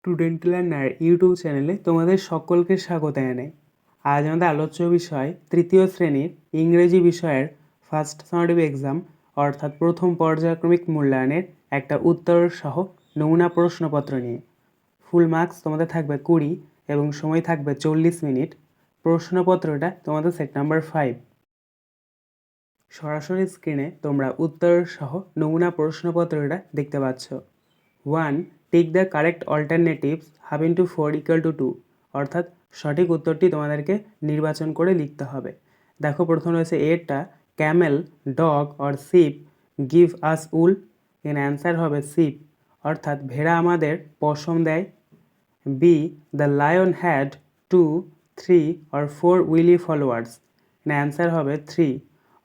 Student learner YouTube চ্যানেলে তোমাদের সকলকে স্বাগত জানাই। আজ আমাদের আলোচ্য বিষয় তৃতীয় শ্রেণীর ইংরেজি বিষয়ের ফার্স্ট সামেটিভ এক্সাম অর্থাৎ প্রথম পর্যায়ক্রমিক মূল্যায়নের একটা উত্তর সহ নমুনা প্রশ্নপত্র নিয়ে। ফুল মার্কস তোমাদের থাকবে 20 এবং সময় থাকবে 40 মিনিট। প্রশ্নপত্রটা তোমাদের সেট নাম্বার 5। সরাসরি স্ক্রিনে তোমরা উত্তর সহ নমুনা প্রশ্নপত্রটা দেখতে পাচ্ছ। 1. Tick the correct alternatives half into 4 equal to 2, অর্থাৎ সঠিক উত্তরটি তোমাদেরকে নির্বাচন করে লিখতে হবে। দেখো প্রথম রয়েছে এরটা, camel, dog or sheep give us wool. এর অ্যান্সার হবে শিপ, অর্থাৎ ভেড়া আমাদের পশম দেয়। B, the lion had 2, 3 or 4 wily followers. এর অ্যান্সার হবে 3,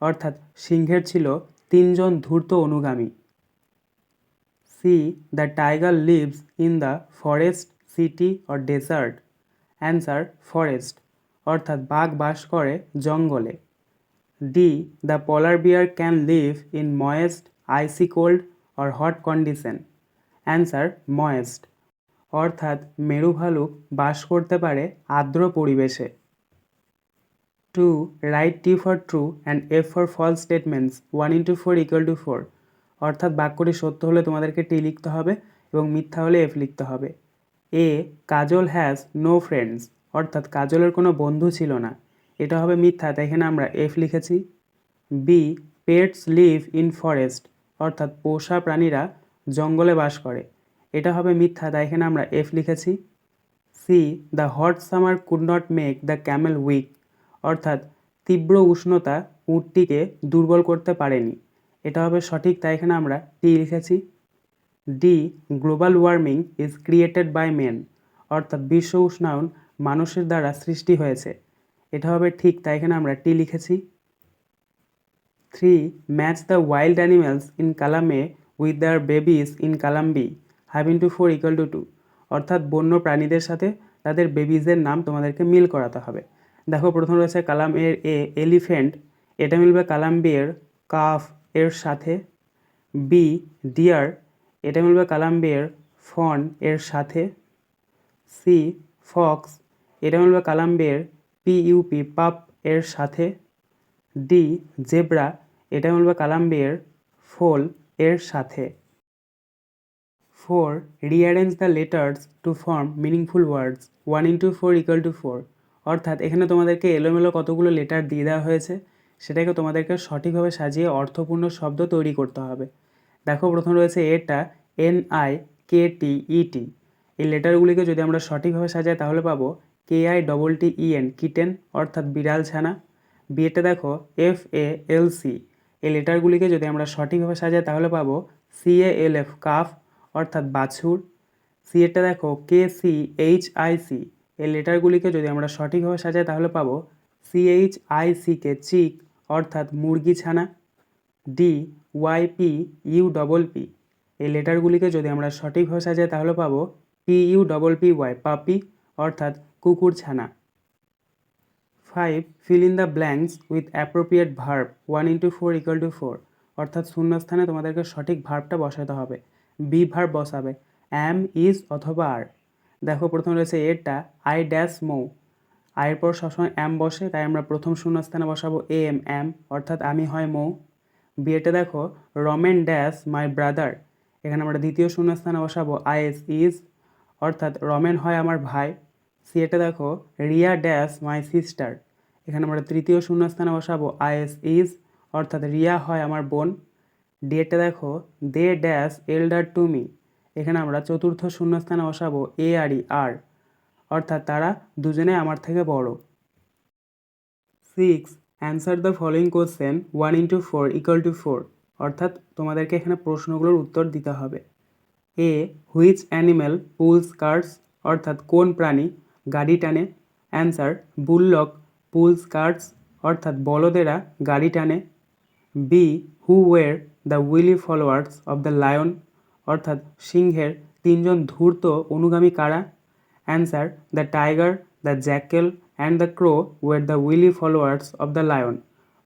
অর্থাৎ সিংহের ছিল 3জন ধূর্ত অনুগামী। C, the tiger lives in the forest, city or desert. Answer forest, অর্থাৎ বাঘ বাস করে জঙ্গলে। D, the polar bear can live in moist, icy cold or hot condition. Answer moist, অর্থাৎ মেরু ভালুক বাস করতে পারে আর্দ্র পরিবেশে। 2. Write T for true and F for false statements 1 into 4 equal to 4, অর্থাৎ বাক্যটি সত্য হলে তোমাদেরকে টি লিখতে হবে এবং মিথ্যা হলে এফ লিখতে হবে। এ, কাজল হ্যাজ নো ফ্রেন্ডস, অর্থাৎ কাজলের কোনো বন্ধু ছিল না, এটা হবে মিথ্যা, তাই এখানে আমরা এফ লিখেছি। B, pets live in forest, অর্থাৎ পোষা প্রাণীরা জঙ্গলে বাস করে, এটা হবে মিথ্যা, তাই এখানে আমরা এফ লিখেছি। C, the hot summer could not make the camel weak, অর্থাৎ তীব্র উষ্ণতা উটটিকে দুর্বল করতে পারেনি, এটা হবে সঠিক, তাই এখানে আমরা টি লিখেছি। D, global warming is created by men, অর্থাৎ বিশ্ব উষ্ণায়ন মানুষের দ্বারা সৃষ্টি হয়েছে, এটা হবে ঠিক, তাই এখানে আমরা টি লিখেছি। 3. Match the wild animals in column A with their babies in column B half into 4 equal to 2, অর্থাৎ বন্য প্রাণীদের সাথে তাদের বেবিজের নাম তোমাদেরকে মিল করাতে হবে। দেখো প্রথম রয়েছে কালাম এর এ, এলিফ্যান্ট, এটা মিলবে কালাম বি এর কাফ এর সাথে। বি, ডিয়ার, এটা মিলবে কালাম বি এর ফন এর সাথে। সি, ফক্স, এটা মিলবে কালাম বি এর পিইউপি পাপ এর সাথে। ডি, জেব্রা, এটা মিলবে কালাম বি এর ফোল এর সাথে। 4. Rearrange the letters to form meaningful words 1 into 4 equal to 4, অর্থাৎ এখানে তোমাদেরকে এলোমেলো কতগুলো লেটার দিয়ে দেওয়া হয়েছে, সেটাকে তোমাদেরকে সঠিকভাবে সাজিয়ে অর্থপূর্ণ শব্দ তৈরি করতে হবে। দেখো প্রথম রয়েছে এটা, NIKTET, এই লেটারগুলিকে যদি আমরা সঠিকভাবে সাজাই তাহলে পাবো KITTEN, কিটেন, অর্থাৎ বিড়াল ছানা। বিয়েটা দেখো FALC, এই লেটারগুলিকে যদি আমরা সঠিকভাবে সাজাই তাহলে পাবো CALF, কাফ, অর্থাৎ বাছুর। সি এরটা দেখো KCHIC, এই লেটারগুলিকে যদি আমরা সঠিকভাবে সাজাই তাহলে পাবো CHICK, চিক, অর্থাৎ মুরগি ছানা। ডি, YPUPP, এই লেটারগুলিকে যদি আমরা সঠিকভাবে সাজাই তাহলে পাবো PUPPY, পাপি, অর্থাৎ কুকুর ছানা। 5. Fill in the blanks with appropriate verb 1 into 4 equal to 4, অর্থাৎ শূন্যস্থানে তোমাদেরকে সঠিক ভার্বটা বসাতে হবে। বি ভার্ব বসাবে, অ্যাম, ইজ অথবা আর। দেখো প্রথম রয়েছে এরটা, আই ড্যাশ মৌ, আয়ের পর সবসময় অ্যাম বসে, তাই আমরা প্রথম শূন্যস্থানে বসাবো অ্যাম, অর্থাৎ আমি হয় মৌ। বিয়েটা দেখো রমেন ড্যাশ মাই ব্রাদার, এখানে আমরা দ্বিতীয় শূন্যস্থানে বসাবো IS, ইজ, অর্থাৎ রমেন হয় আমার ভাই। সি এটা দেখো রিয়া ড্যাশ মাই সিস্টার, এখানে আমরা তৃতীয় শূন্যস্থানে বসাবো IS, ইজ, অর্থাৎ রিয়া হয় আমার বোন। ডি এটা দেখো they dash elder to me, এখানে আমরা চতুর্থ শূন্যস্থানে বসাবো ARE, আর, অর্থাৎ তারা দুজনে আমার থেকে বড়। 6. Answer the following question 1 into 4 equal to 4, অর্থাৎ তোমাদেরকে এখানে প্রশ্নগুলোর উত্তর দিতে হবে। এ, হুইচ অ্যানিম্যাল পুলস কার্টস, অর্থাৎ কোন প্রাণী গাড়ি টানে। অ্যান্সার বুললক পুলস কার্টস, অর্থাৎ বলদেরা গাড়ি টানে। B, who were the wily followers of the lion, অর্থাৎ সিংহের 3জন ধূর্ত অনুগামী কারা। Answer the tiger, the jackal and the crow were the wily followers of the lion,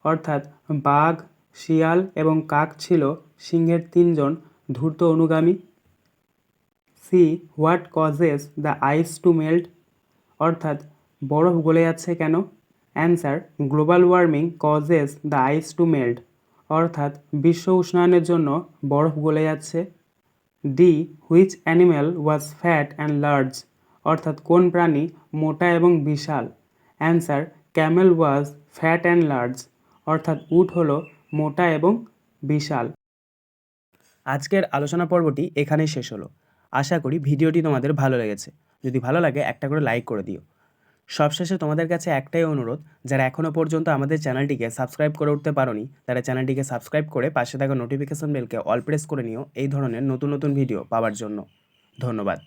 অর্থাৎ বাঘ, শিয়াল এবং কাক ছিল সিংহের 3জন ধূর্ত অনুগামী। C what causes the ice to melt, অর্থাৎ বরফ গলে যাচ্ছে কেন? Answer global warming causes the ice to melt, অর্থাৎ বিশ্ব উষ্ণায়নের জন্য বরফ গলে যাচ্ছে। D which animal was fat and large, অর্থাৎ কোন প্রাণী মোটা এবং বিশাল? Answer camel was fat and large, অর্থাৎ উট হলো মোটা এবং বিশাল। আজকের আলোচনা পর্বটি এখানেই শেষ হলো। আশা করি ভিডিওটি তোমাদের ভালো লেগেছে। যদি ভালো লাগে একটা করে লাইক করে দিও। সবশেষে তোমাদের কাছে একটাই অনুরোধ, যারা এখনও পর্যন্ত আমাদের চ্যানেলটিকে সাবস্ক্রাইব করে উঠতে পারোনি তারা চ্যানেলটিকে সাবস্ক্রাইব করে পাশে থাকা নোটিফিকেশন বেলকে অল প্রেস করে নিও এই ধরনের নতুন নতুন ভিডিও পাওয়ার জন্য। ধন্যবাদ।